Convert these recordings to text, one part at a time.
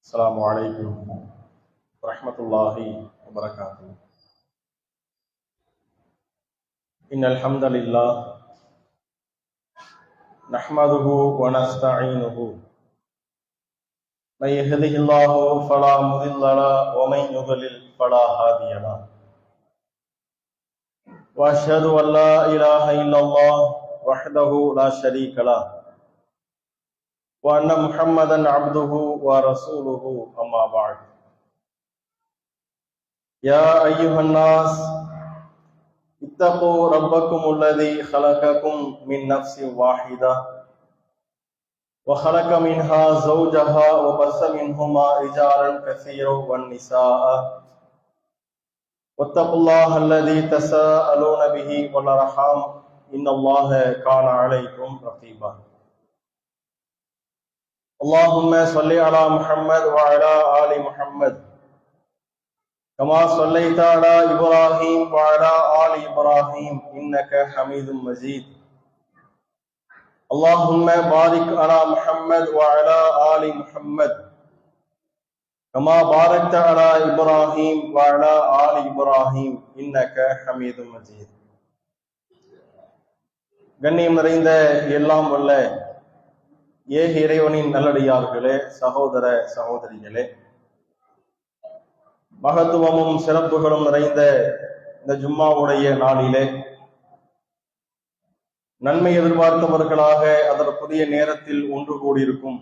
السلام عليكم ورحمة الله وبركاته. إن الحمد لله نحمده ونستعينه من يهده الله فلا مضل له ومن يضلل فلا هادي له وأشهد أن لا إله إلا الله وحده لا شريك له وأن محمدا عبده ورسوله أما بعد. يا أيها الناس اتقوا ربكم الذي خلقكم من نفس واحدة وخلق منها زوجها وبث منهما رجالا كثيرا والنساء واتقوا الله الذي تساءلون به والأرحام إن الله كان عليكم رقيبا. اللهم صل على محمد وعلى آل محمد كما صليت على إبراهيم وعلى آل إبراهيم إنك حميد مجيد. اللهم بارك على محمد وعلى آل محمد كما باركت على إبراهيم وعلى آل إبراهيم إنك حميد مجيد. கண்ணியம் நிறைந்த எல்லாம் வல்ல ஏக இறைவனின் நல்லடியார்களே, சகோதர சகோதரிகளே, மகத்துவமும் சிறப்புகளும் நிறைந்த இந்த ஜும்மாவுடைய நாளிலே நன்மை எதிர்பார்த்தவர்களாக அதற்குரிய நேரத்தில் ஒன்று கூடியிருக்கும்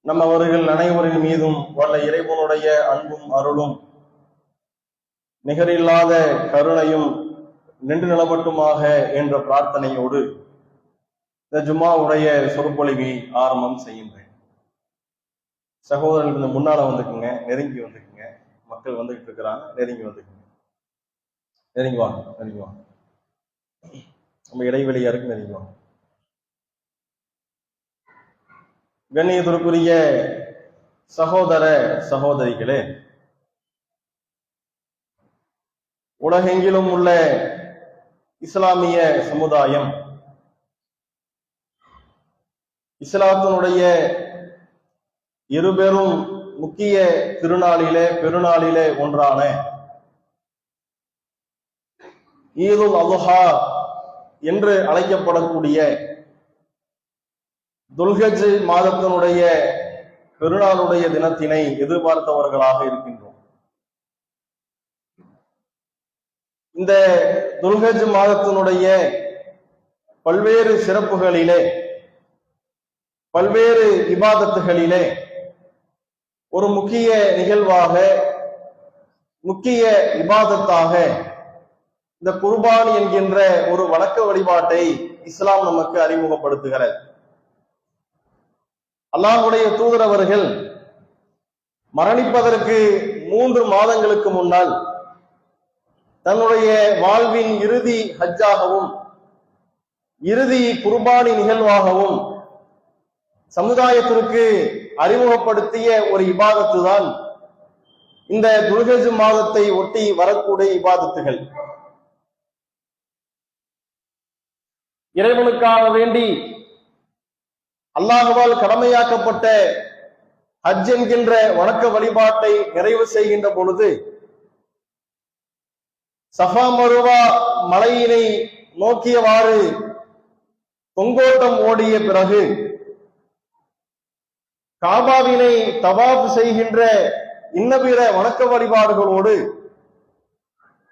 நம்ம அவர்கள் அனைவரின் மீதும் வல்ல இறைவனுடைய அன்பும் அருளும் நிகரில்லாத கருணையும் நின்று நிலவட்டுமாக என்ற பிரார்த்தனையோடு இந்த ஜும்மாவுடைய சொற்பொழிவை ஆரம்பம் செய்கின்றேன். சகோதரர்கள் இந்த முன்னால வந்துக்குங்க, நெருங்கி வந்துக்குங்க. மக்கள் வந்துகிட்டு இருக்கிறாங்க, நெருங்கி வந்துக்குங்க. நெருங்கி வாங்க, நெருங்கி வாங்க. நம்ம இடைவெளியா இருக்கு, நெருங்கி வாங்க. கண்ணியத்திற்குரிய சகோதர சகோதரிகளே, உலகெங்கிலும் உள்ள இஸ்லாமிய சமுதாயம் இஸ்லாத்தினுடைய இருபெரும் முக்கிய பெருநாளிலே ஒன்றான ஈதுல் அல்ஹா என்று அழைக்கப்படக்கூடிய துல்ஹஜ் மாதத்தினுடைய பெருநாளுடைய தினத்தினை எதிர்பார்த்தவர்களாக இருக்கின்றோம். இந்த துல்ஹஜ் மாதத்தினுடைய பல்வேறு சிறப்புகளிலே, பல்வேறு இபாதத்துகளிலே ஒரு முக்கிய நிகழ்வாக, முக்கிய இபாதத்தாக இந்த குர்பானி என்கின்ற ஒரு வணக்க வழிபாட்டை இஸ்லாம் நமக்கு அறிமுகப்படுத்துகிறது. அல்லாஹ்வுடைய தூதர் அவர்கள் மரணிப்பதற்கு 3 மாதங்களுக்கு முன்னால் தன்னுடைய வாழ்வின் இறுதி ஹஜ்ஜாகவும் இறுதி குர்பானி நிகழ்வாகவும் சமுதாயத்திற்கு அறிமுகப்படுத்திய ஒரு இபாதத்து தான் இந்த துல்ஹஜ் மாதத்தை ஒட்டி வரக்கூடிய இபாதத்துகள். இறைவனுக்காக வேண்டி அல்லாஹ்வால் கடமையாக்கப்பட்ட ஹஜ் என்கின்ற வணக்க வழிபாட்டை நிறைவு செய்கின்ற பொழுது சஃபா மருவா மலையினை நோக்கியவாறு தொங்கோட்டம் ஓடிய பிறகு காபாவினை தவாப் செய்கின்ற இன்னபிற வணக்க வழிபாடுகளோடு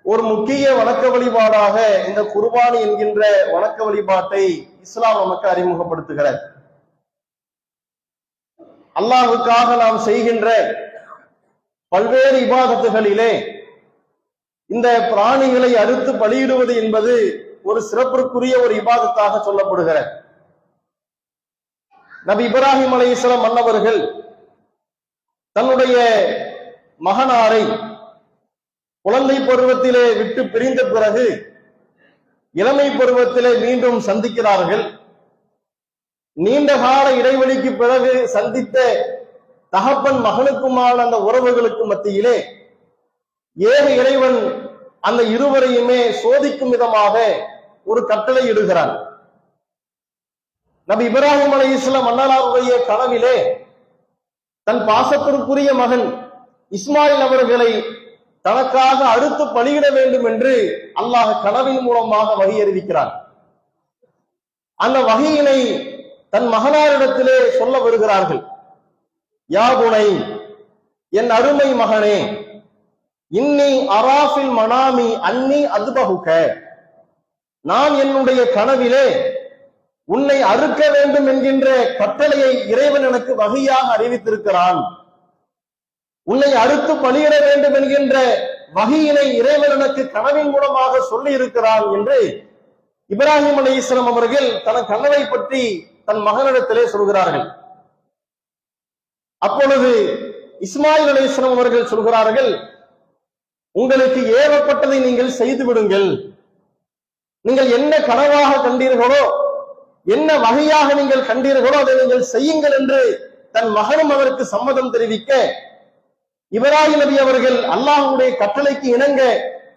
ஒரு முக்கிய வணக்க வழிபாடாக இந்த குர்பானி என்கின்ற வணக்க வழிபாட்டை இஸ்லாம் நமக்கு அறிமுகப்படுத்துகிறது. அல்லாஹ்வுக்காக நாம் செய்கின்ற பல்வேறு இபாதத்துகளிலே இந்த பிராணிகளை அறுத்து பலியிடுவது என்பது ஒரு சிறப்பிற்குரிய ஒரு இபாதத்தாக சொல்லப்படுகிறது. நபி இப்ராஹிம் அலைஹிஸ்ஸலாம் மன்னவர்கள் தன்னுடைய மகனாரை குழந்தை பருவத்திலே விட்டு பிரிந்த பிறகு இளமை பருவத்திலே மீண்டும் சந்திக்கிறார்கள். நீண்ட கால இடைவெளிக்கு பிறகு சந்தித்த தகப்பன் மகனுக்குமான அந்த உறவுகளுக்கு மத்தியிலே ஏக இறைவன் அந்த இருவரையுமே சோதிக்கும் விதமாக ஒரு கட்டளை இடுகிறான். நபி இப்ராஹிம் அலைஹிஸ்ஸலாம் அண்ணலாருடைய கனவிலே தன் பாசத்திற்குரிய மகன் இஸ்மாயில் அவர்களை தனக்காக அறுத்து பலியிட வேண்டும் என்று அல்லாஹ் கனவின் மூலமாக வகை அறிவிக்கிறான். அந்த வகையினை தன் மகனாரிடத்திலே சொல்ல வருகிறார்கள். யா புனை, என் அருமை மகனே, இன்னி அராஃபில் மனாமி அன்னி அத்பஹுக, நான் என்னுடைய கனவிலே உன்னை அறுக்க வேண்டும் என்கின்ற கட்டளையை இறைவன் எனக்கு வகையாக அறிவித்திருக்கிறான். உன்னை அறுத்து பலியிட வேண்டும் என்கின்ற வகையினை இறைவன் எனக்கு கனவின் மூலமாக சொல்லி இருக்கிறான் என்று இப்ராஹிம் அலைஹிஸ்ஸலாம் அவர்கள் தன் கனவை பற்றி தன் மகனிடத்திலே சொல்கிறார்கள். அப்பொழுது இஸ்மாயில் அலைஹிஸ்ஸலாம் அவர்கள் சொல்கிறார்கள், உங்களுக்கு ஏவப்பட்டதை நீங்கள் செய்து விடுங்கள். நீங்கள் என்ன கனவாக கண்டீர்களோ, என்ன வகையாக நீங்கள் கண்டீர்களோ அதை நீங்கள் செய்யுங்கள் என்று தன் மகனும் அதற்கு சம்மதம் தெரிவிக்க, இப்ராஹிம் நபி அவர்கள் அல்லாஹ்வுடைய கட்டளைக்கு இணங்க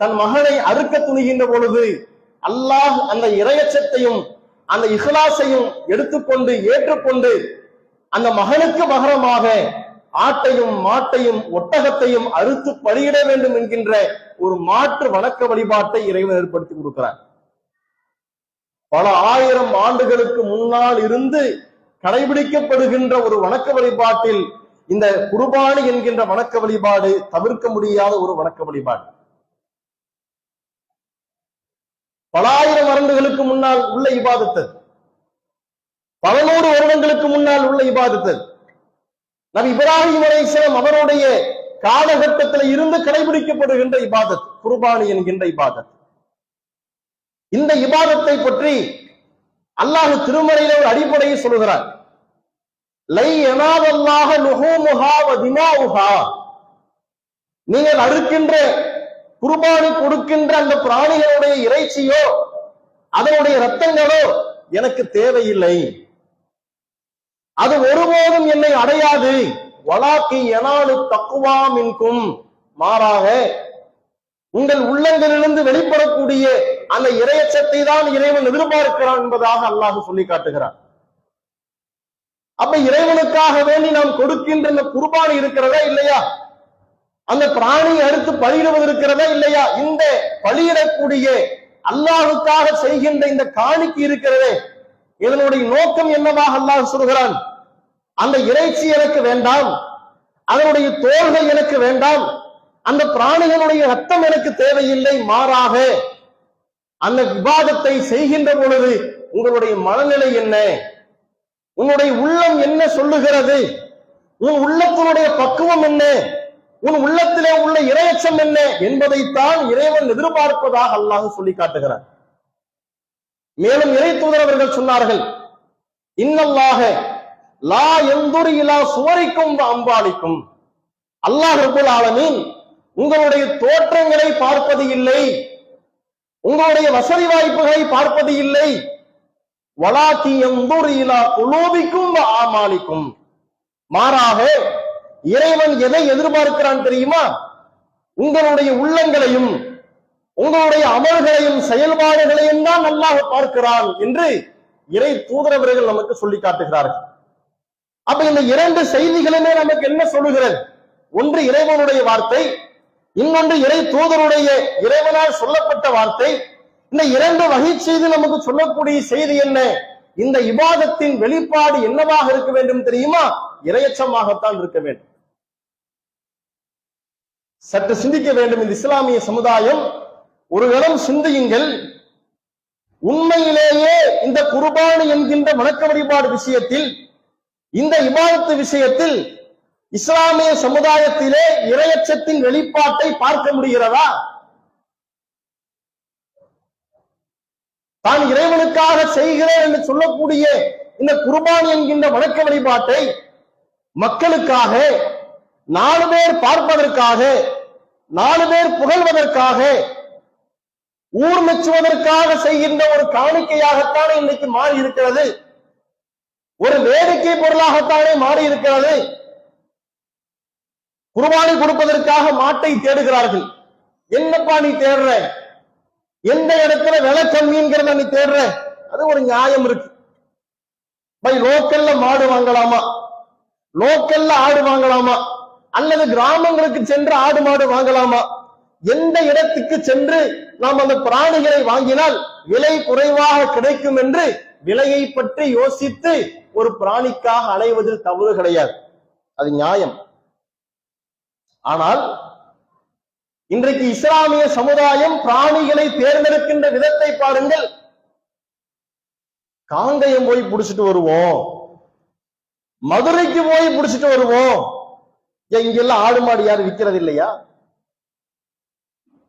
தன் மகனை அறுக்க துணிகின்ற பொழுது அல்லாஹ் அந்த இறையச்சத்தையும் அந்த இஹ்லாஸையும் எடுத்துக்கொண்டு ஏற்றுக்கொண்டு அந்த மகனுக்கு பகரமாக ஆட்டையும் மாட்டையும் ஒட்டகத்தையும் அறுத்து பலியிட வேண்டும் என்கின்ற ஒரு மாற்று வணக்க வழிபாட்டை இறைவன் ஏற்படுத்தி கொடுக்கிறார். பல ஆயிரம் ஆண்டுகளுக்கு முன்னால் இருந்து கடைபிடிக்கப்படுகின்ற ஒரு வணக்க வழிபாட்டில் இந்த குர்பானி என்கின்ற வணக்க வழிபாடு தவிர்க்க முடியாத ஒரு வணக்க வழிபாடு. பல ஆயிரம் வருடங்களுக்கு முன்னால் உள்ள இபாதத்து, 100 வருடங்களுக்கு முன்னால் உள்ள இபாதத்து, நபி இப்ராஹிம் அலைஹிஸ்ஸலாம் அவருடைய காலகட்டத்தில் இருந்து கடைபிடிக்கப்படுகின்ற இபாதத் குர்பானி என்கின்ற இபாதத். இந்த இபாதத்தை பற்றி அல்லாஹ் திருமறையில ஒரு அடிப்படையை சொல்கிறார். லை யனாலல்லாஹ லுஹூமுஹா வ திமாஉஹா, நீங்கள் அறுக்கின்ற குர்பானி கொடுக்கின்ற அந்த பிராணிகளுடைய இறைச்சியோ அதனுடைய இரத்தங்களோ எனக்கு தேவையில்லை, அது ஒருபோதும் என்னை அடையாது. வலாக்கி யனாலு தக்வா மின்கும், மாறாக உங்கள் உள்ளங்களிலிருந்து வெளிப்படக்கூடிய அந்த இறையச்சத்தை தான் இறைவன் எதிர்பார்க்கிறான் என்பதாக அல்லாஹ் சொல்லி காட்டுகிறான். அப்ப இறைவனுக்காக வேண்டி நாம் கொடுக்கின்ற இந்த குர்பானி இருக்கிறதா இல்லையா, அந்த பிராணியை அறுத்து பலியிடுவது இருக்கிறதா இல்லையா, இந்த பலியிடக்கூடிய அல்லாஹுக்காக செய்கின்ற இந்த காணிக்கை இருக்கிறதே, இதனுடைய நோக்கம் என்னவாக அல்லாஹ் சொல்கிறான், அந்த இறைச்சி எனக்கு வேண்டாம், அதனுடைய தோள்கள் எனக்கு வேண்டாம், அந்த பிராணிகளுடைய ரத்தம் எனக்கு தேவையில்லை, மாறாக அந்த விவாதத்தை செய்கின்ற பொழுது உங்களுடைய மனநிலை என்ன, உன்னுடைய உள்ளம் என்ன சொல்லுகிறது, உன் உள்ளத்தினுடைய பக்குவம் என்ன, உன் உள்ளத்திலே உள்ள இறையச்சம் என்ன என்பதைத்தான் இறைவன் எதிர்பார்ப்பதாக அல்லாஹ் சொல்லி காட்டுகிறார். மேலும் இறை தூதர் அவர்கள் சொன்னார்கள், இன்னல்லாஹ லா யன்துரு இலா சுவரிக்கும் வ அம்பாலிக்கும், அல்லாஹ் ரப்பல் ஆலமீன் உங்களுடைய தோற்றங்களை பார்ப்பது இல்லை, உங்களுடைய வசதி வாய்ப்புகளை பார்ப்பது இல்லை, வலாக்கி யன்துரு இலா குலூபிக்கும் வ ஆமாலிக்கும், மாறாக இறைவன் எதை எதிர்பார்க்கிறான் தெரியுமா, உங்களுடைய உள்ளங்களையும் உங்களுடைய அமல்களையும் செயல்பாடுகளையும் தான் அல்லாஹ் பார்க்கிறான் என்று இறை தூதரவர்கள் நமக்கு சொல்லி காட்டுகிறார்கள். அப்ப இந்த 2 செய்திகளுமே நமக்கு என்ன சொல்லுகிறது, ஒன்று இறைவனுடைய வார்த்தை, இன்னொன்று இறை தூதருடைய இறைவனால் சொல்லப்பட்ட வார்த்தை. இந்த 2 வகை செய்தி நமக்கு சொல்லக்கூடிய செய்தி என்ன, இந்த இபாதத்தின் வெளிப்பாடு என்னவாக இருக்க வேண்டும் தெரியுமா, இறையச்சமாகத்தான் இருக்க வேண்டும். சற்று சிந்திக்க வேண்டும் இந்த இஸ்லாமிய சமுதாயம், ஒரு கணம் சிந்தியுங்கள். உண்மையிலேயே இந்த குர்பானி என்கின்ற வணக்க வழிபாடு விஷயத்தில், இந்த இபாதத்து விஷயத்தில் இஸ்லாமிய சமுதாயத்திலே இறையச்சத்தின் வெளிப்பாட்டை பார்க்க முடிகிறதா? தான் இறைவனுக்காக செய்கிறேன் என்று சொல்லக்கூடிய இந்த குர்பானி என்கின்ற வணக்க வழிபாட்டை மக்களுக்காக, 4 பேர் பார்ப்பதற்காக, 4 பேர் புகழ்வதற்காக, ஊர் மெச்சுவதற்காக செய்கின்ற ஒரு காணிக்கையாகத்தானே இன்னைக்கு மாறி இருக்கிறது, ஒரு வேடிக்கை பொருளாகத்தானே மாறி இருக்கிறது. குர்பானி கொடுப்பதற்காக மாட்டை தேடுகிறார்கள். என்னப்பா நீ தேடுற, எந்த இடத்துல விலை கம்மிங்கிறத நீ தேடுற, அது ஒரு நியாயம் இருக்கு. பை லோக்கல்ல மாடு வாங்கலாமா, லோக்கல்ல ஆடு வாங்கலாமா, அல்லது கிராமங்களுக்கு சென்று ஆடு மாடு வாங்கலாமா? எந்த இடத்துக்கு சென்று நாம் அந்த பிராணிகளை வாங்கினால் விலை குறைவாக கிடைக்கும் என்று விலையை பற்றி யோசித்து ஒரு பிராணிக்காக அலைவதில் தவறு கிடையாது, அது நியாயம். ஆனால் இன்றைக்கு இஸ்லாமிய சமுதாயம் பிராணிகளை தேர்ந்தெடுக்கின்ற விதத்தை பாருங்கள். காங்கயம் போய் புடிச்சிட்டு வருவோம், மதுரைக்கு போய் புடிச்சிட்டு வருவோம். இங்கெல்லாம் ஆடு மாடு யாரும் விற்கிறது இல்லையா?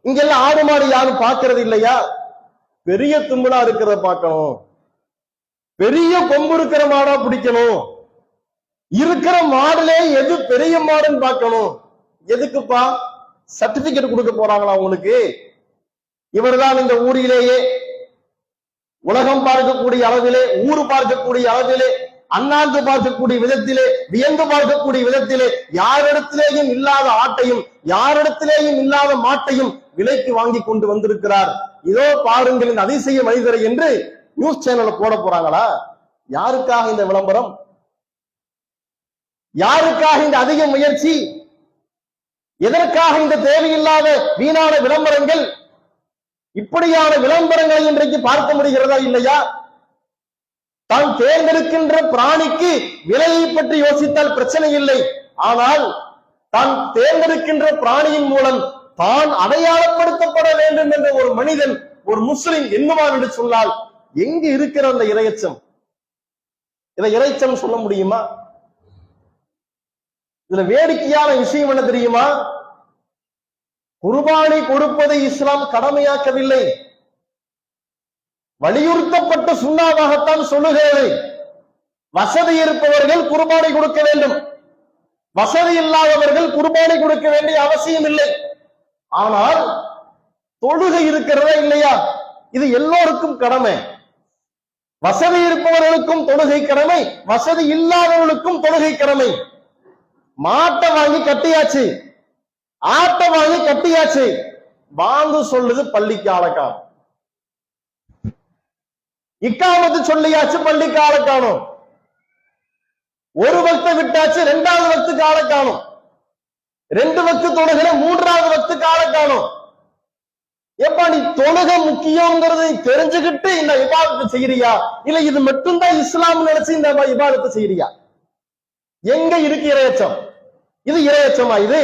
இங்கெல்லாம் ஆடு மாடு யாரும் பார்க்கறது இல்லையா? பெரிய தும்பலா இருக்கிறத பார்க்கணும், பெரிய கொம்பு இருக்கிற மாடா பிடிக்கணும், இருக்கிற மாடுலே எது பெரிய மாடுன்னு பார்க்கணும். எதுக்குப்பா? சர்டிபிகேட் கொடுக்க போறாங்களா உங்களுக்கு? இவர்தான் இந்த ஊரிலேயே உலகம் பார்க்கக்கூடிய அளவிலே, ஊர் பார்க்கக்கூடிய அளவிலே, அண்ணாந்து பார்க்கக்கூடிய விதத்திலே, வியந்து பார்க்கக்கூடிய விதத்திலே யாரிடத்திலேயும் இல்லாத ஆட்டையும் யாரிடத்திலேயும் இல்லாத மாட்டையும் விலைக்கு வாங்கி கொண்டு வந்திருக்கிறார். இதோ பாருங்கள் இந்த அதிசய மனிதரை என்று நியூஸ் சேனல்ல போட போறாங்களா? யாருக்காக இந்த விளம்பரம்? யாருக்காக இந்த அதிக முயற்சி? எதற்காக இந்த தேவையில்லாத வீணான விளம்பரங்கள்? இப்படியான விளம்பரங்களை இன்றைக்கு பார்க்க முடிகிறதா இல்லையா? தான் தேர்ந்தெடுக்கின்ற பிராணிக்கு விலையை பற்றி யோசித்தால் பிரச்சனை இல்லை. ஆனால் தான் தேர்ந்தெடுக்கின்ற பிராணியின் மூலம் தான் அடையாளப்படுத்தப்பட வேண்டும் என்ற ஒரு மனிதன், ஒரு முஸ்லிம் எண்ணுவார் என்று சொன்னால் எங்கு இருக்கிற அந்த இரையச்சம்? இதை இரைச்சம் சொல்ல முடியுமா? இதுல வேடிக்கையான விஷயம் என்ன தெரியுமா? குர்பானி கொடுப்பதை இஸ்லாம் கடமையாக்கவில்லை, வலியுறுத்தப்பட்ட சுன்னாவாகத்தான் சொல்லுகிறது. வசதி இருப்பவர்கள் குர்பானி கொடுக்க வேண்டும், வசதி இல்லாதவர்கள் குர்பானி கொடுக்க வேண்டிய அவசியம் இல்லை. ஆனால் தொழுகை இருக்கிறதா இல்லையா? இது எல்லோருக்கும் கடமை. வசதி இருப்பவர்களுக்கும் தொழுகை கடமை, வசதி இல்லாதவர்களுக்கும் தொழுகை கடமை. மாட்டை வாங்கி கட்டியாச்சு, ஆட்டை வாங்கி கட்டியாச்சு, வாங்கு சொல்லுது பள்ளிக்கு ஆளக்காணும், இக்காமத்து சொல்லியாச்சு பள்ளிக்கு ஆளக்காணும், ஒரு வக்தை விட்டாச்சு இரண்டாவது வக்துக்கு ஆளக்காணும், 2 வக்து தொழுகிற 3வது வக்துக்கு ஆளக்காணும். எப்ப நீ தொழுகை முக்கியங்கிறது தெரிஞ்சுக்கிட்டு இந்த இபாதத்தை செய்யறியா, இல்ல இது மட்டும்தான் இஸ்லாம் நினைச்சு இந்த இபாதத்தை செய்யறியா? எங்க இருக்கு இரையச்சம்? இது இரையச்சமா? இது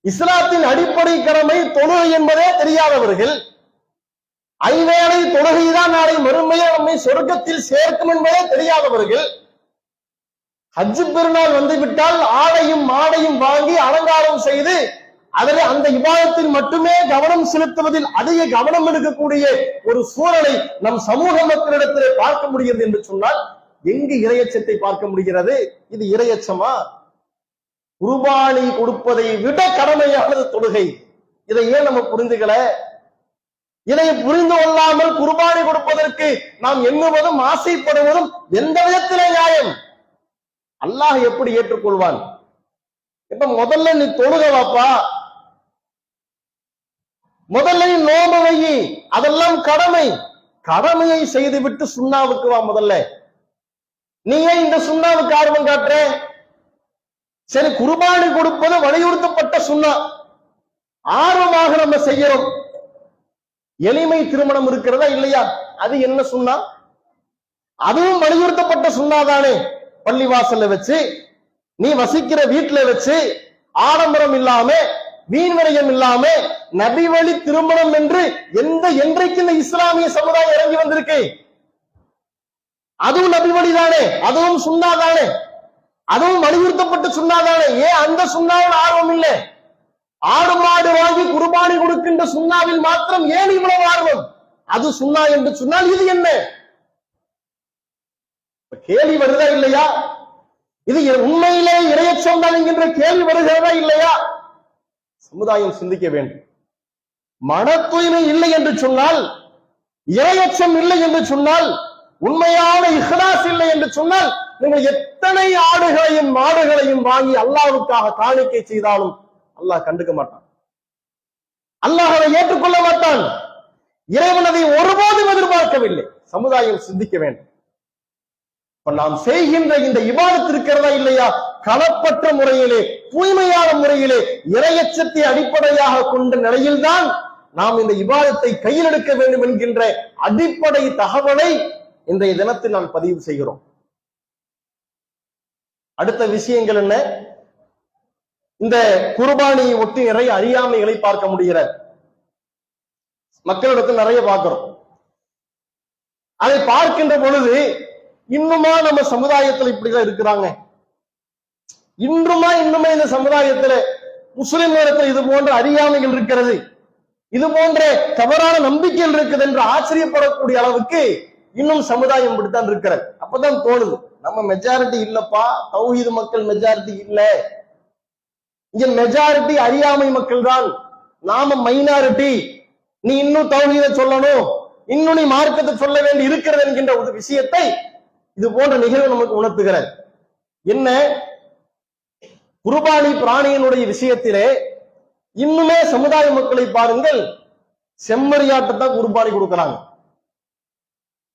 இஸ்லாத்தின் அடிப்படை கடமை தொழுகை என்பதே தெரியாதவர்கள், ஐவேளை தொழுகைதான் நாளை மறுமையை நம்மை சொர்க்கத்தில் சேர்க்கும் என்பதே தெரியாதவர்கள், ஹஜ் பெருநாள் வந்துவிட்டால் ஆடையும் மாடையும் வாங்கி அலங்காரம் செய்து அதில் அந்த இபாதத்தில் மட்டுமே கவனம் செலுத்துவதில் அதிக கவனம் எடுக்கக்கூடிய ஒரு சூழலை நம் சமூக மக்களிடத்திலே பார்க்க முடிகிறது என்று சொன்னால் எங்கு இரையச்சத்தை பார்க்க முடிகிறது? இது இரையச்சமா? குர்பானி கொடுப்பதை விட கடமையானது தொழுகை. இதை ஏன் நம்ம புரிந்துகல? இதை புரிந்து கொள்ளாமல் குர்பானி கொடுப்பதற்கு நாம் எண்ணுவதும் ஆசைப்படுவதும் எந்த விதத்திலே நியாயம்? அல்லாஹ் எப்படி ஏற்றுக்கொள்வான்? இப்ப முதல்ல நீ தொழுக வாப்பா, முதல்ல நீ நோம்பு வை, அதெல்லாம் கடமை. கடமையை செய்துவிட்டு சுண்ணாவுக்கு வா. முதல்ல நீ ஏன் இந்த சுண்ணாவுக்கு ஆர்வம் காட்டுற? சரி, குர்பானி கொடுப்பது வலியுறுத்தப்பட்ட சுண்ணா, ஆர்வமாக நம்ம செய்யறோம். எளிமை திருமணம் இருக்கிறதா இல்லையா? அது என்ன சுண்ணா? அதுவும் வலியுறுத்தப்பட்ட சுண்ணாதானே. பள்ளிவாசல்ல வச்சு, நீ வசிக்கிற வீட்டுல வச்சு, ஆடம்பரம் இல்லாம வீண் விரயம் இல்லாம நபி வழி திருமணம் என்று என்றைக்கு இந்த இஸ்லாமிய சமுதாயம் இறங்கி வந்திருக்கு? அதுவும் நபி வழிதானே, அதுவும் சுண்ணாதானே, அதுவும் வலியுறுத்தப்பட்ட சுண்ணாதானே. ஏன் அந்த சுண்ணாவில் ஆர்வம் இல்லை? ஆடு மாடு வாங்கி குர்பானி கொடுக்கின்ற சுண்ணாவில் மாத்திரம் ஏன் இவ்வளவு ஆர்வம்? அது சுண்ணா என்று சொன்னால் இது என்ன? கேள்வி வருதா இல்லையா? இது உண்மையிலே இரையச்சம் தான் என்கின்ற கேள்வி வருகிறதா இல்லையா? சமுதாயம் சிந்திக்க வேண்டும். மன தூய்மை இல்லை என்று சொன்னால், இரையச்சம் இல்லை என்று சொன்னால், உண்மையான இஹ்லாஸ் இல்லை என்று சொன்னால், நீங்கள் எத்தனை ஆடுகளையும் மாடுகளையும் வாங்கி அல்லாஹ்வுக்காக காணிக்கை செய்தாலும் அல்லாஹ் கண்டுக்க மாட்டான், அல்லாஹ் அதை ஏற்றுக்கொள்ள மாட்டான். இறைவன் அதை ஒருபோதும் எதிர்பார்க்கவில்லை. சமுதாயம் சிந்திக்க வேண்டும். இப்ப நாம் செய்கின்ற இந்த இபாதத் இருக்கிறதா இல்லையா, களப்பற்ற முறையிலே, தூய்மையான முறையிலே, இறையச்சத்தை அடிப்படையாக கொண்ட நிலையில்தான் நாம் இந்த இபாதத்தை கையில் எடுக்க வேண்டும் என்கின்ற அடிப்படை தகவலை இன்றைய தினத்தில் நாம் பதிவு செய்கிறோம். அடுத்த விஷயங்கள் என்ன? இந்த குர்பானியை ஒட்டி நிறைய அறியாமைகளை பார்க்க முடிகிறது. மக்களிடத்தில் நிறைய பார்க்கிறோம். அதை பார்க்கின்ற பொழுது இன்னுமா நம்ம சமுதாயத்தில் இப்படிதான் இருக்கிறாங்க, இன்னுமே இந்த சமுதாயத்தில் முஸ்லிம் நேரத்தில் இது போன்ற அறியாமைகள் இருக்கிறது, இது போன்ற தவறான நம்பிக்கைகள் இருக்குது என்று ஆச்சரியப்படக்கூடிய அளவுக்கு இன்னும் சமுதாயம் இப்படித்தான் இருக்கிறது. அப்பதான் தோணுது, நம்ம மெஜாரிட்டி இல்லப்பா, தௌஹீத் மக்கள் மெஜாரிட்டி இல்ல, இங்க மெஜாரிட்டி அறியாமை மக்கள் தான், நாம மைனாரிட்டி, நீ இன்னும் தௌஹீத சொல்லணும், இன்னும் நீ மார்க்கத்தை சொல்ல வேண்டி இருக்கிறது என்கின்ற ஒரு விஷயத்தை இது போன்ற நிகழ்வு நமக்கு உணர்த்துகிறது. என்ன? குர்பானி பிராணியினுடைய விஷயத்திலே இன்னுமே சமுதாய மக்களை பாருங்கள், செம்மறியாட்டத்தான் குர்பானி கொடுக்கிறாங்க,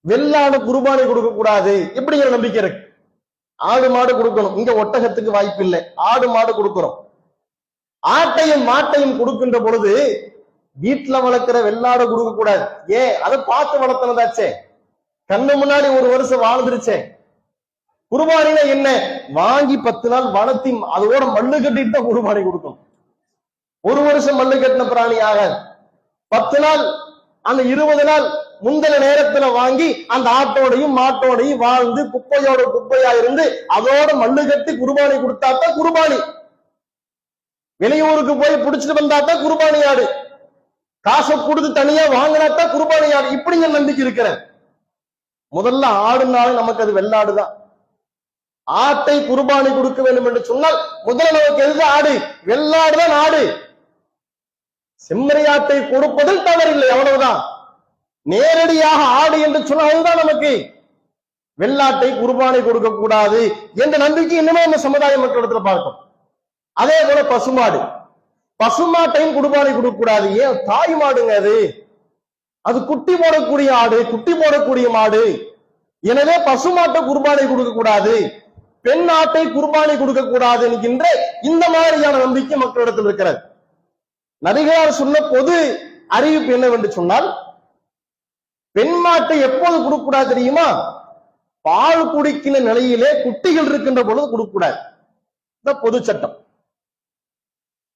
வெள்ளாடு குர்பானி கொடுக்க கூடாது எப்படிங்கிற நம்பிக்கை இருக்கு. ஆடு மாடு கொடுக்கணும், இங்க ஒட்டகத்துக்கு வாய்ப்பு இல்லை, ஆடு மாடு கொடுக்கிறோம். ஆட்டையும் மாட்டையும் கொடுக்கின்ற பொழுது வீட்டுல வளர்க்கிற வெள்ளாடு கொடுக்க கூடாது. ஏன்? அதை பார்த்து வளர்த்தனதாச்சே, கண்ணு முன்னாடி ஒரு வருஷம் வாழ்ந்துருச்சே. குர்பானில என்ன? வாங்கி 10 நாள் வளர்த்தி அதோட மல்லு கட்டிட்டு தான் குர்பானி கொடுக்கணும். ஒரு வருஷம் மல்லு கட்டின பிராணியாக 10 நாள், அந்த 20 நாள் முந்தின நேரத்துல வாங்கி அந்த ஆட்டோடையும் மாட்டோடையும் வாழ்ந்து குப்பையோட குப்பையா இருந்து அதோட மல்லு கட்டி குர்பானி கொடுத்தாத்தான் குர்பானி. வெளியூருக்கு போய் புடிச்சிட்டு வந்தாத்தான் குர்பானி ஆடு, காசை கொடுத்து தனியா வாங்கினாத்தான் குர்பானி ஆடு. இப்படிங்க நம்பிக்கை இருக்கிற. முதல்ல ஆடுனாலும் நமக்கு அது வெள்ளாடுதான். ஆட்டை குர்பானி கொடுக்க வேண்டும் என்று சொன்னால் முதல்ல நமக்கு எது? ஆடு, வெள்ளாடுதான் ஆடு. செம்மறியாட்டை கொடுப்பதில் தவறில்லை, அவ்வளவுதான். நேரடியாக ஆடு என்று சொன்னால் அதுதான் நமக்கு. வெள்ளாட்டை குர்பானி கொடுக்க கூடாது என்ற நம்பிக்கை இன்னுமே நம்ம சமுதாய மக்களிடத்துல பார்க்கும். அதே போல பசுமாடு, பசுமாட்டையும் குர்பானி கொடுக்க கூடாது. ஏன்? தாய் மாடுங்க அது, அது குட்டி போடக்கூடிய ஆடு, குட்டி போடக்கூடிய மாடு. எனவே பசுமாட்டை குர்பானி கொடுக்க கூடாது, பெண் ஆட்டை குர்பானி கொடுக்க கூடாது என்கின்ற இந்த மாதிரியான நம்பிக்கை மக்களிடத்தில் இருக்கிறது. நபிகளார் சொன்ன பொது அறிவிப்பு என்னவென்று சொன்னால், பெண் மாட்டை எப்போது கொடுக்க கூடாது தெரியுமா? பால் குடிக்கிற நிலையிலே குட்டிகள் இருக்கின்ற பொழுது கொடுக்க கூடாது. இந்த பொது சட்டம்.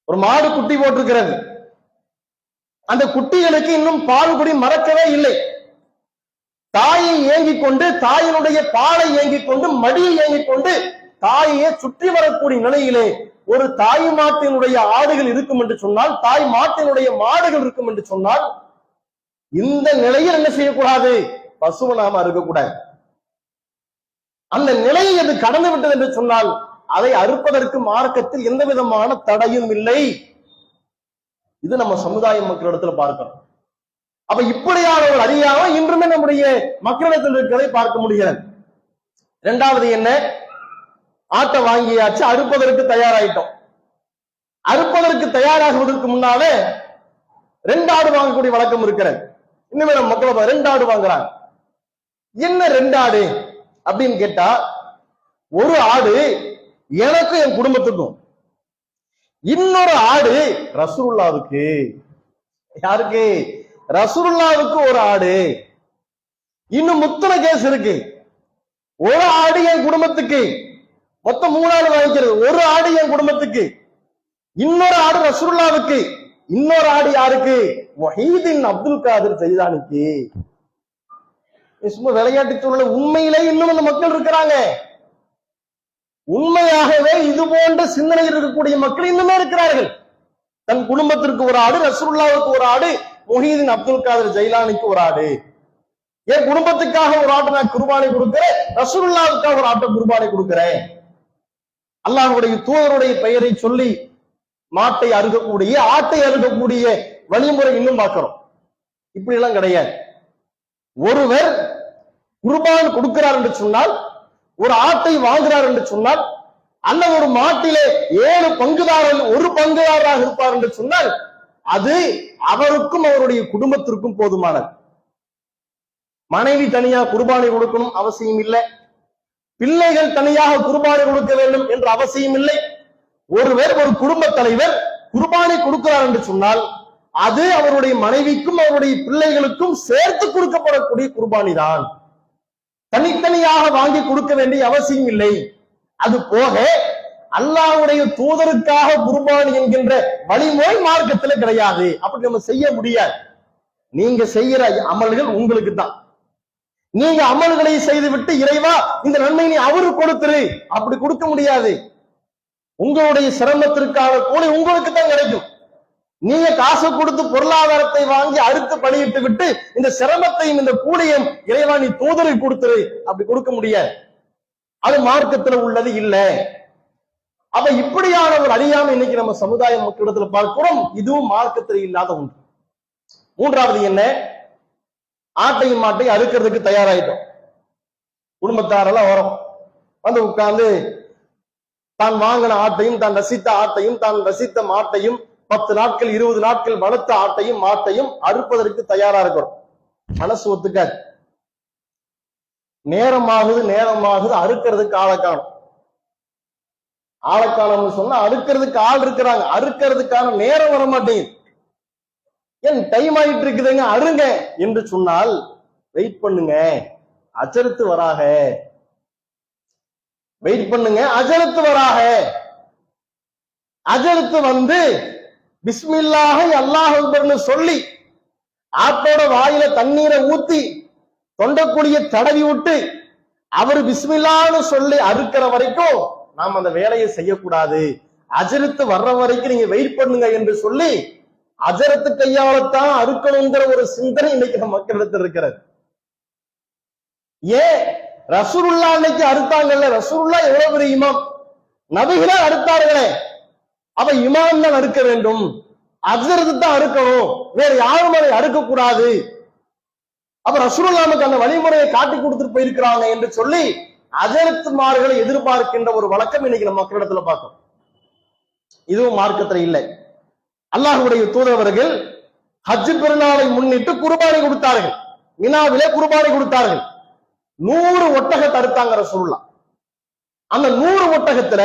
ஒரு மாடு குட்டி போட்டிருக்கிறது, அந்த குட்டிகளுக்கு இன்னும் பால் குடி மறக்கவே இல்லை. தாயை ஏங்கிக் கொண்டு, தாயினுடைய பாலை ஏங்கிக் கொண்டு, மடியை ஏங்கிக் கொண்டு தாயை சுற்றி வரக்கூடிய நிலையிலே ஒரு தாய் மாட்டினுடைய ஆடுகள் இருக்கும் என்று சொன்னால், தாய் மாட்டினுடைய மாடுகள் இருக்கும் என்று சொன்னால், இந்த நிலையில் என்ன செய்யக்கூடாது? பசுவை நாம அறுக்கக்கூடாது. அந்த நிலையை அது கடந்து விட்டது என்று சொன்னால் அதை அறுப்பதற்கு மார்க்கத்தில் எந்த விதமான தடையும் இல்லை. இது நம்ம சமுதாய மக்களிடத்துல பார்க்கிறோம். அப்ப இப்படியான ஒரு அறியாம இன்றுமே நம்முடைய மக்களிடத்தில் இருக்கிறதை பார்க்க முடிகிறது. இரண்டாவது என்ன? ஆட்டை வாங்கியாச்சு, அறுப்பதற்கு தயாராயிட்டோம். அறுப்பதற்கு தயாராகுவதற்கு முன்னாலே 2 ஆடு வாங்கக்கூடிய வழக்கம் இருக்கிறது. இன்னுமே நம்ம மக்கள் 2 ஆடு வாங்குறாங்க. என்ன 2 ஆடு அப்படின்னு கேட்டா, ஒரு ஆடு எனக்கும் என் குடும்பத்துக்கும், இன்னொரு ஆடு ரசூலுல்லாஹ்வுக்கு. யாருக்கு? ரசூலுல்லாஹ்வுக்கு ஒரு ஆடு. இன்னும் முத்தன கேஸ் இருக்கு. ஒரு ஆடு என் குடும்பத்துக்கு, மொத்தம் 3 ஆடு வாங்கிக்கிறது. ஒரு ஆடு என் குடும்பத்துக்கு, இன்னொரு ஆடு ரசூலுல்லாஹ்வுக்கு, இன்னொரு ஆடு யாருக்கு? முஹீதீன் அப்துல் காதிர் ஜைலானிக்கு. சும்மா விளையாட்டு சூழல. உண்மையிலே இன்னும் அந்த மக்கள் இருக்கிறாங்க. உண்மையாகவே இது போன்ற சிந்தனையில் இருக்கக்கூடிய மக்கள் இன்னுமே இருக்கிறார்கள். தன் குடும்பத்திற்கு ஒரு ஆடு, ரசூலுல்லாஹ்வுக்கு ஒரு ஆடு, முஹீதீன் அப்துல் காதிர் ஜைலானிக்கு ஒரு ஆடு. என் குடும்பத்துக்காக ஒரு ஆட்டை நான் குர்பானி கொடுக்கிறேன், ரசூலுல்லாஹ்வுக்காக ஒரு ஆட்டை குர்பானி கொடுக்கிறேன். அல்லாஹ்வுடைய தூதருடைய பெயரை சொல்லி மாட்டை அறுக்கக்கூடிய, ஆட்டை அறுக்கக்கூடிய வழிமுறை இன்னும் பார்க்கிறோம். இப்படி எல்லாம் கிடையாது. ஒருவர் குர்பான் கொடுக்கிறார் என்று சொன்னால், ஒரு ஆட்டை வாங்குகிறார் என்று சொன்னால், அல்லது ஒரு மாட்டிலே 7 பங்குதாரர் ஒரு பங்குதாரராக இருப்பார் என்று சொன்னால், அது அவருக்கும் அவருடைய குடும்பத்திற்கும் போதுமானது. மனைவி தனியா குர்பானி கொடுக்கணும் அவசியம் இல்லை, பிள்ளைகள் தனியாக குர்பானி கொடுக்க வேண்டும் என்ற அவசியம் இல்லை. ஒருவர் ஒரு குடும்ப தலைவர் குர்பானி கொடுக்கிறார் என்று சொன்னால் அது அவருடைய மனைவிக்கும் அவருடைய பிள்ளைகளுக்கும் சேர்த்து கொடுக்கப்படக்கூடிய குர்பானி தான், தனித்தனியாக வாங்கி கொடுக்க வேண்டிய அவசியம் இல்லை. அது போக அல்லாஹ்வுடைய தூதருக்காக குர்பானி என்கின்ற வழிமுறை மார்க்கத்தில் கிடையாது. அப்படி நம்ம செய்ய முடியாது. நீங்க செய்யற அமல்கள் உங்களுக்கு தான். நீங்க அமல்களை செய்துவிட்டு இறைவா இந்த நன்மை நீ அவருக்கு கொடுத்துரு, அப்படி கொடுக்க முடியாது. உங்களுடைய சிரமத்திற்கான கூலி உங்களுக்கு தான் கிடைக்கும். நீங்க காசு கொடுத்து பொருளாதாரத்தை வாங்கி அறுத்து பணியிட்டு விட்டு இந்த சிரமத்தையும் இந்த கூலியும் இறைவா நீ தூதருக்கு கொடுத்துரு, அப்படி கொடுக்க முடியாது. அது மார்க்கத்தில் உள்ளது இல்லை. அப்ப இப்படியான ஒரு அறியாமை இன்னைக்கு நம்ம சமுதாய மக்களிடத்துல பார்க்கிறோம். இதுவும் மார்க்கத்தில் இல்லாத ஒன்று. மூன்றாவது என்ன, ஆட்டையும் மாட்டையும் அறுக்கிறதுக்கு தயாராயிட்டோம். குடும்பத்தாரெல்லாம் வரும், வந்து உட்கார்ந்து தான் வாங்கின ஆட்டையும் தான் ரசித்த ஆட்டையும் தான் ரசித்த மாட்டையும் 10 நாட்கள் 20 நாட்கள் வளர்த்த ஆட்டையும் மாட்டையும் அறுப்பதற்கு தயாரா இருக்கிறோம். மனசு ஒத்துக்காது. நேரமாகுது அறுக்கிறதுக்கு ஆளக்காணும். ஆளக்கானம்னு சொன்னா அறுக்கிறதுக்கு ஆள் இருக்கிறாங்க, அறுக்கிறதுக்கான நேரம் வர மாட்டேங்குது. ஏன் டைம் ஆயிட்டு இருக்குதுங்க அருங்க என்று சொன்னால் வெயிட் பண்ணுங்க அஜரத்து வராக, வெயிட் பண்ணுங்க அஜரத்து வராக. அஜரத்து வந்து பிஸ்மில்லாஹ் அல்லாஹ் அக்பர்னு சொல்லி ஆட்டோட வாயில தண்ணீரை ஊத்தி தொண்டக்கூடிய தடவி விட்டு அவர் பிஸ்மில்லான்னு சொல்லி அறுக்கிற வரைக்கும் நாம் அந்த வேலையை செய்யக்கூடாது. அஜரத்து வர்ற வரைக்கும் நீங்க வெயிட் பண்ணுங்க என்று சொல்லி அஜரத்து கையாளத்தான் அறுக்கணுங்கிற ஒரு சிந்தனை இன்னைக்கு நம்ம மக்களிடத்தில் இருக்கிறது. ஏன் ரசூலுல்லா அன்னைக்கு அறுத்தாங்கல்ல, ரசூலுல்லா எவ்வளவு பெரிய இமாம், நபிகளே அறுத்தார்களே. அப்ப இமாம் தான் அறுக்க வேண்டும், அஜரத்து தான் அறுக்கணும், வேற யாரும் அதை அறுக்க கூடாது. அப்ப ரசூலுல்லா நமக்கு அந்த வழிமுறையை காட்டி கொடுத்துட்டு போயிருக்கிறாங்க என்று சொல்லி அஜரத்துமார்களை எதிர்பார்க்கின்ற ஒரு வழக்கம் இன்னைக்கு நம்ம மக்களிடத்துல பார்க்கும். இதுவும் மார்க்கத்தில் இல்லை. அல்லாஹ்வுடைய தூதரவர்கள் ஹஜ் பெருநாளை முன்னிட்டு குர்பானி கொடுத்தார்கள், மினாவிலே குர்பானி கொடுத்தார்கள். 100 ஒட்டகத்தை அறுத்தாங்க ரசூலுல்லா. அந்த 100 ஒட்டகத்துல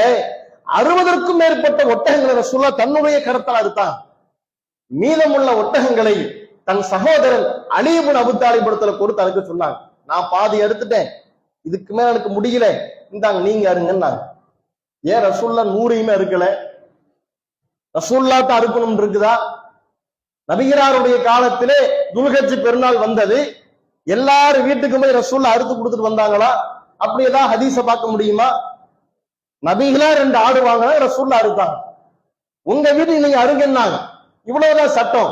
60க்கும் மேற்பட்ட ஒட்டகங்களை ரசூலுல்லா தன்னுடைய கரத்தால் அறுத்தாங்க. மீதமுள்ள ஒட்டகங்களை தன் சகோதரன் அலி இப்னு அபூ தாலிப் இடத்துல கொடுத்து அறுக்க சொன்னாங்க. நான் பாதி எடுத்துட்டேன், இதுக்கு மேல எனக்கு முடியல, இந்தாங்க நீங்க அறுங்கன்னாங்க. ஏன் ரசூலுல்லா 100யுமே அறுக்கல? ரசூலுல்லா தான் அறுக்கணும் இருக்குதா? நபிகளாருடைய காலத்திலே துல்ஹஜ் பெருநாள் வந்தது, எல்லாரும் வீட்டுக்கு போய் ரசூலுல்லா அறுத்து கொடுத்துட்டு வந்தாங்களா? அப்படி ஏதாவது ஹதீஸ பார்க்க முடியுமா? நபிகளா 2 ஆடு வாங்கினா ரசூலுல்லா அறுத்தாங்க. உங்க வீட்டுக்கு நீங்க அறுங்கன்னாங்க. இவ்வளவுதான் சட்டம்.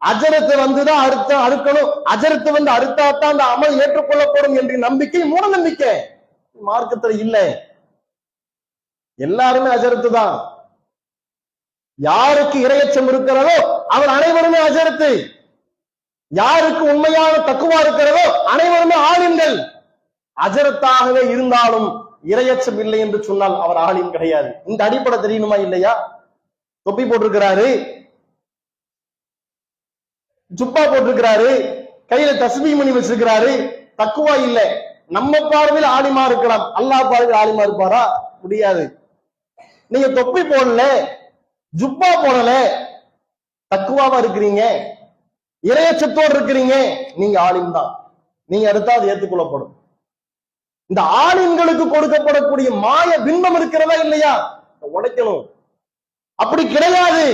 அஜரத்து வந்துதான் அறுக்கணும், அஜரத்து வந்து அறுத்தாத்தான் அந்த அமல் ஏற்றுக்கொள்ளப்படும் என்ற நம்பிக்கை மூட நம்பிக்கை மார்க்கத்துல இல்லை. எல்லாருமே அஜரத்து தான். யாருக்கு இரையச்சம் இருக்கிறதோ அவர் அனைவருமே அஜரத்து, யாருக்கு உண்மையான தக்குவா இருக்கிறதோ அனைவருமே ஆலிம்கள். அஜரத்தாகவே இருந்தாலும் இரையச்சம் இல்லை என்று சொன்னால் அவர் ஆலிம் கிடையாது. இந்த அடிப்படை தெரியணுமா இல்லையா? தொப்பி போட்டிருக்கிறாரு, ஜுப்பா போட்டிருக்கிறாரு, கையில தஸ்பீஹ் மணி வச்சிருக்கிறாரு, தக்குவா இல்லை. நம்ம பார்வையில் ஆலிமா இருக்கலாம், அல்லாஹ் பார்வையில் ஆலிமா இருப்பாரா? முடியாது. நீங்க தொப்பி போடல, ஜுப்பா போடல, தக்குவாவா இருக்கிறீங்க, இரையச்சத்தோடு இருக்கிறீங்க, நீங்க ஆலிம் தான். நீங்க அடுத்தா அது ஏற்றுக்கொள்ளப்படும். இந்த ஆலிம்களுக்கு கொடுக்கப்படக்கூடிய மாய பின்பம் இருக்கிறதா இல்லையா? உடைக்கணும். அப்படி கிடையாது.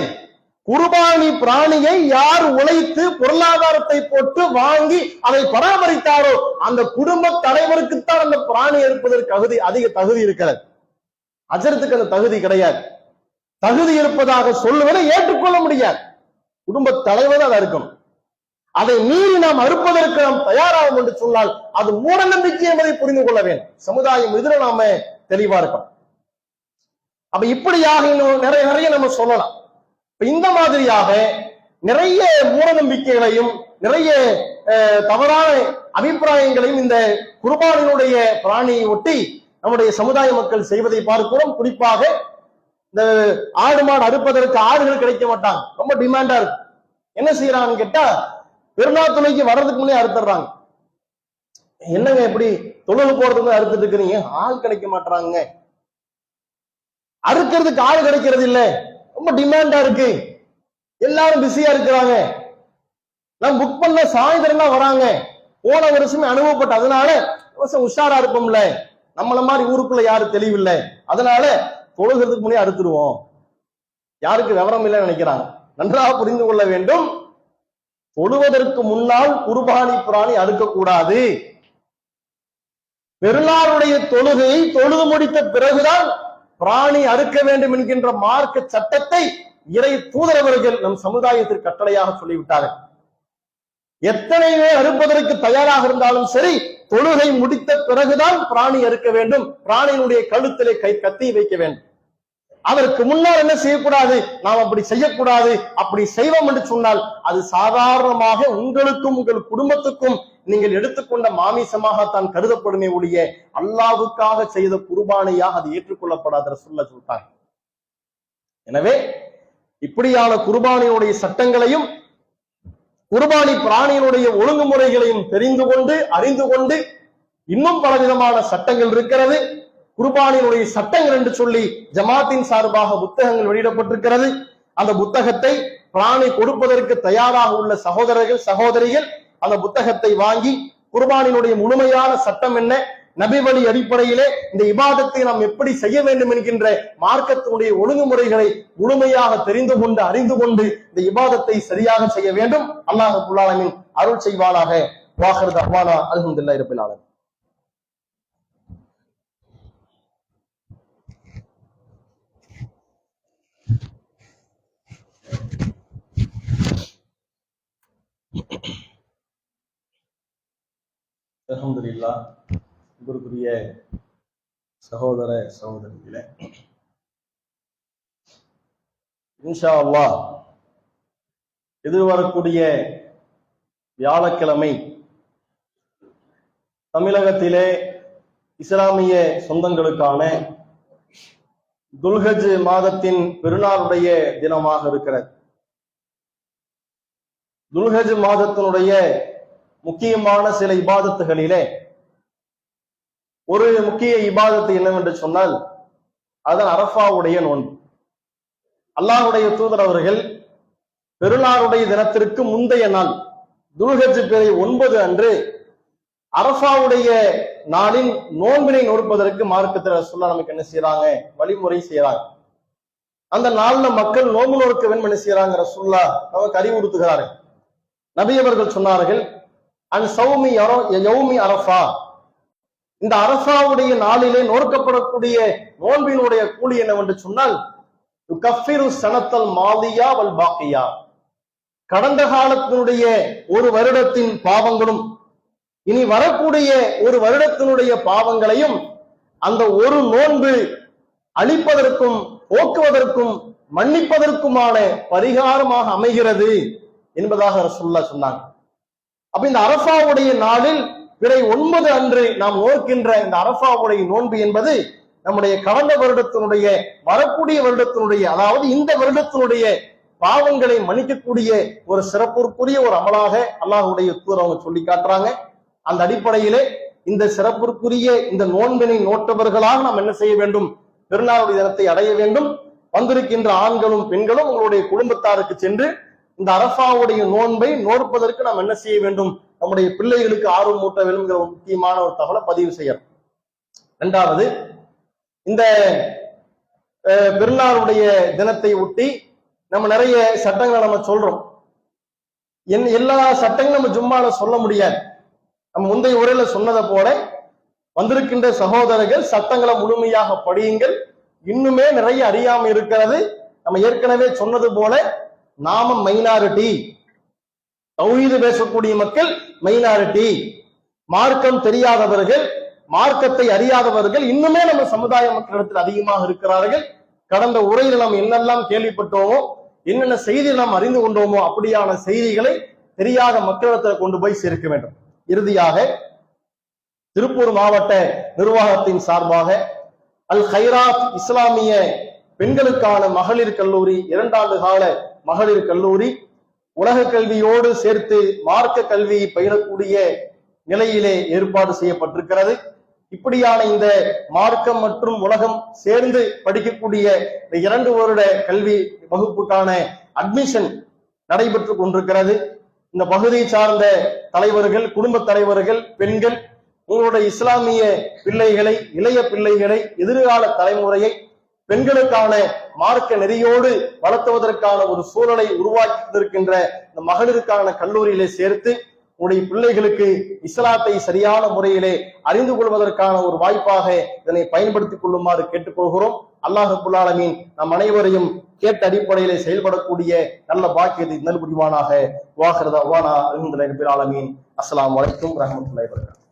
குர்பானி பிராணியை யார் உழைத்து பொருளாதாரத்தை போட்டு வாங்கி அதை பராமரித்தாரோ அந்த குடும்ப தலைவருக்குத்தான் அந்த பிராணி இருப்பதற்கு அதிக தகுதி இருக்கிறது. அஜரத்துக்கு அந்த தகுதி கிடையாது. தகுதி இருப்பதாக சொல்லுவதை ஏற்றுக்கொள்ள முடியாது. குடும்ப தலைவர் அதை இருக்கணும். அதை மீறி நாம் அறுப்பதற்கு நாம் தயாராகும் என்று சொன்னால் அது மூட நம்பிக்கை என்பதை புரிந்து கொள்ள வேண்டும். சமுதாயம் இதுல நாம தெளிவா இருக்கணும். அப்ப இப்படியாக நிறைய நம்ம சொல்லலாம். இந்த மாதிரியாக நிறைய மூட நம்பிக்கைகளையும் நிறைய தவறான அபிப்பிராயங்களையும் இந்த குர்பானினுடைய பிராணியை ஒட்டி நம்முடைய சமுதாய மக்கள் செய்வதை பார்க்கிறோம். குறிப்பாக இந்த ஆடு மாடு அறுப்பதற்கு ஆடுகள் கிடைக்க மாட்டாங்க, ரொம்ப டிமாண்டா இருக்கு. என்ன செய்யறான்னு கேட்டா பெருநாள் தொழுகைக்கு வர்றதுக்கு முன்னே அறுத்துறாங்க. என்னங்க எப்படி தொழுகு போறதுக்கு அறுத்துட்டு இருக்கிறீங்க? ஆள் கிடைக்க மாட்டாங்க, அறுக்கிறதுக்கு ஆள் கிடைக்கிறது இல்ல, ரொம்ப டிமாண்டா இருக்கு, எல்லாரும் பிஸியா இருக்கிறாங்க, நான் புக் பண்ண சாயந்தரம் தான் வராங்க, போன வருஷமே அனுபவப்பட்ட, அதனால உஷாரா இருப்போம்ல, நம்மள மாதிரி ஊருக்குள்ள யாரும் தெளிவில்லை, அதனால தொழுகிறதுக்கு முன்னே அறுத்துருவோம். யாருக்கு விவரம் இல்லைன்னு நினைக்கிறாங்க. நன்றாக புரிந்து கொள்ள வேண்டும், தொழுவதற்கு முன்னால் குர்பானி பிராணி அறுக்கக்கூடாது. பெருநாளுடைய தொழுகையை தொழுது முடித்த பிறகுதான் பிராணி அறுக்க வேண்டும் என்கின்ற மார்க்க சட்டத்தை இறை தூதரவர்கள் நம் சமுதாயத்திற்கு கட்டளையாக சொல்லிவிட்டார்கள். எத்தனை பேர் அறுப்பதற்கு தயாராக இருந்தாலும் சரி, தொழுகை முடித்த பிறகுதான் பிராணி அறுக்க வேண்டும், பிராணியினுடைய கழுத்திலே கத்தி வைக்க வேண்டும். அதற்கு முன்னால் என்ன செய்யக்கூடாது, நாம் அப்படி செய்யக்கூடாது. அப்படி செய்வோம் என்று சொன்னால் அது சாதாரணமாக உங்களுக்கும் உங்கள் குடும்பத்துக்கும் நீங்கள் எடுத்துக்கொண்ட மாமிசமாகத்தான் கருதப்படுமே ஒழிய அல்லாஹ்வுக்காக செய்த குர்பானியாக அது ஏற்றுக்கொள்ளப்படாத ரசூலுல்லாஹ் சொல்றாங்க. எனவே இப்படியான குர்பானியுடைய சட்டங்களையும் குர்பானி பிராணியினுடைய ஒழுங்குமுறைகளையும் தெரிந்து கொண்டு அறிந்து கொண்டு, இன்னும் பலவிதமான சட்டங்கள் இருக்கிறது. குர்பானியினுடைய சட்டங்கள் என்று சொல்லி ஜமாத்தின் சார்பாக புத்தகங்கள் வெளியிடப்பட்டிருக்கிறது. அந்த புத்தகத்தை பிராணி கொடுப்பதற்கு தயாராக உள்ள சகோதரர்கள் சகோதரிகள் அந்த புத்தகத்தை வாங்கி குர்பானினுடைய முழுமையான சட்டம் என்ன, நபி வழி அடிப்படையிலே இந்த இபாதத்தை நாம் எப்படி செய்ய வேண்டும் என்கின்ற மார்க்கத்தினுடைய ஒழுங்குமுறைகளை முழுமையாக தெரிந்து கொண்டு அறிந்து கொண்டு இந்த இபாதத்தை சரியாக செய்ய வேண்டும். அல்லாஹ் ரப்பல் ஆலமீன் அருள் செய்வானாக. வாஹிர் தஅவானா அல்ஹம்துலில்லாஹி ரப்பில் ஆலமீன். அல்ஹம்துலில்லாஹ். குருக்குரிய சகோதர சகோதரிகளே, இன்ஷா அல்லாஹ் எதிர்வரக்கூடிய வியாழக்கிழமை தமிழகத்திலே இஸ்லாமிய சொந்தங்களுக்கான துல்ஹஜ் மாதத்தின் பெருநாளுடைய தினமாக இருக்கிறது. துல்ஹஜ் மாதத்தினுடைய முக்கியமான சில இபாதத்துகளிலே ஒரு முக்கிய இபாதத்து என்னவென்று சொன்னால் அதன் அரஃபாவுடைய நோன்பு. அல்லாஹ்வுடைய தூதர் அவர்கள் பெருநாளுடைய தினத்திற்கு முந்தைய நாள் துல்ஹஜ் பிறை 9 அன்று அரஃபாவுடைய நாளின் நோன்பினை நோற்பதற்கு மார்க்கத்தில் ரசூலுல்லாஹ் நமக்கு என்ன செய்யறாங்க, வழிமுறை செய்யறாங்க. அந்த நாள்ல மக்கள் நோன்பு நோக்க வேண்டும் என்ன செய்யறாங்க, ரசூலுல்லாஹ் நமக்கு அறிவுறுத்துகிறார்கள். நபி அவர்கள் சொன்னார்கள், அன் சௌமி யௌமி அரஃபா, இந்த அரஃபாவுடைய நாளிலே நோக்கப்படக்கூடிய நோன்பினுடைய கூலி என்னவென்று சொன்னால் யுகஃபிரு சனத்தல் மாதியா வல் பாக்கியா, கடந்த காலத்தினுடைய ஒரு வருடத்தின் பாவங்களும் இனி வரக்கூடிய ஒரு வருடத்தினுடைய பாவங்களையும் அந்த ஒரு நோன்பு அழிப்பதற்கும் போக்குவதற்கும் மன்னிப்பதற்குமான பரிகாரமாக அமைகிறது என்பதாக ரசூலுல்லாஹ் சொன்னாங்க. அப்ப இந்த அரஃபாவுடைய நாளில் பிறை 9 அன்று நாம் நோக்கின்ற இந்த அரஃபாவுடைய நோன்பு என்பது நம்முடைய கடந்த வருடத்தினுடைய வரக்கூடிய வருடத்தினுடைய, அதாவது இந்த வருடத்தினுடைய பாவங்களை மன்னிக்கக்கூடிய ஒரு சிறப்புக்குரிய ஒரு அமலாக அல்லாஹ்வுடைய தூதர் அவங்க சொல்லி காட்டுறாங்க. அந்த அடிப்படையிலே இந்த சிறப்புக்குரிய இந்த நோன்பினை நோட்டவர்களாக நாம் என்ன செய்ய வேண்டும், பெருநாளுடைய தினத்தை அடைய வேண்டும். வந்திருக்கின்ற ஆண்களும் பெண்களும் உங்களுடைய குடும்பத்தாருக்கு சென்று இந்த அரஃபாவுடைய நோன்பை நோற்பதற்கு நாம் என்ன செய்ய வேண்டும், நம்முடைய பிள்ளைகளுக்கு ஆர்வம் மூட்ட வேண்டும்ங்கிற ஒரு முக்கியமான ஒரு தகவலை பதிவு செய்யணும். இரண்டாவது, இந்த பெருநாளுடைய தினத்தை ஒட்டி நம்ம நிறைய சட்டங்களை நம்ம சொல்றோம். எல்லா சட்டங்களும் நம்ம ஜும்மால சொல்ல முடியாது. நம்ம முந்தைய உரையில சொன்னதை போல வந்திருக்கின்ற சகோதரர்கள் சட்டங்களை முழுமையாக படியுங்கள். இன்னுமே நிறைய அறியாம இருக்கிறது. நம்ம ஏற்கனவே சொன்னது போல நாம மைனாரிட்டி, தௌஹீது பேசக்கூடிய மக்கள் மைனாரிட்டி, மார்க்கம் தெரியாதவர்கள், மார்க்கத்தை அறியாதவர்கள் இன்னுமே நம்ம சமுதாய மக்களிடத்தில் அதிகமாக இருக்கிறார்கள். கடந்த உரையில் நாம் என்னெல்லாம் கேள்விப்பட்டோமோ, என்னென்ன செய்தி நாம் அறிந்து கொண்டோமோ அப்படியான செய்திகளை தெரியாத மக்களிடத்தில் கொண்டு போய் சேர்க்க வேண்டும். இறுதியாக திருப்பூர் மாவட்ட நிர்வாகத்தின் சார்பாக அல் ஹைராத் இஸ்லாமிய பெண்களுக்கான மகளிர் கல்லூரி 2 ஆண்டு கால மகளிர் கல்லூரி உலக கல்வியோடு சேர்த்து மார்க்க கல்வியை பயிரக்கூடிய நிலையிலே ஏற்பாடு செய்யப்பட்டிருக்கிறது. இப்படியான இந்த மார்க்கம் மற்றும் உலகம் சேர்ந்து படிக்கக்கூடிய இந்த 2 வருட கல்வி வகுப்புக்கான அட்மிஷன் நடைபெற்றுக் கொண்டிருக்கிறது. இந்த பகுதியை சார்ந்த தலைவர்கள், குடும்ப தலைவர்கள், பெண்கள் உங்களுடைய இஸ்லாமிய பிள்ளைகளை, இளைய பிள்ளைகளை, எதிர்கால தலைமுறையை பெண்களுக்கான மார்க்க நெறியோடு வளர்த்துவதற்கான ஒரு சூழலை உருவாக்கியிருக்கின்ற இந்த மகளிருக்கான கல்லூரியிலே சேர்த்து உடைய பிள்ளைகளுக்கு இஸ்லாத்தை சரியான முறையிலே அறிந்து கொள்வதற்கான ஒரு வாய்ப்பாக இதனை பயன்படுத்திக் கொள்ளுமாறு கேட்டுக்கொள்கிறோம். அல்லாஹ் ரப்பல் ஆலமீன் நம் அனைவரையும் கேட்ட அடிப்படையிலே செயல்படக்கூடிய நல்ல பாக்கியத்தை நல்புரிவானாக. வாஹிரு தஅவானா அல்ஹம்துலில்லாஹி ரப்பில் ஆலமீன். அஸ்ஸலாமு அலைக்கும் வரஹ்மத்துல்லாஹி வபரகாத்துஹு.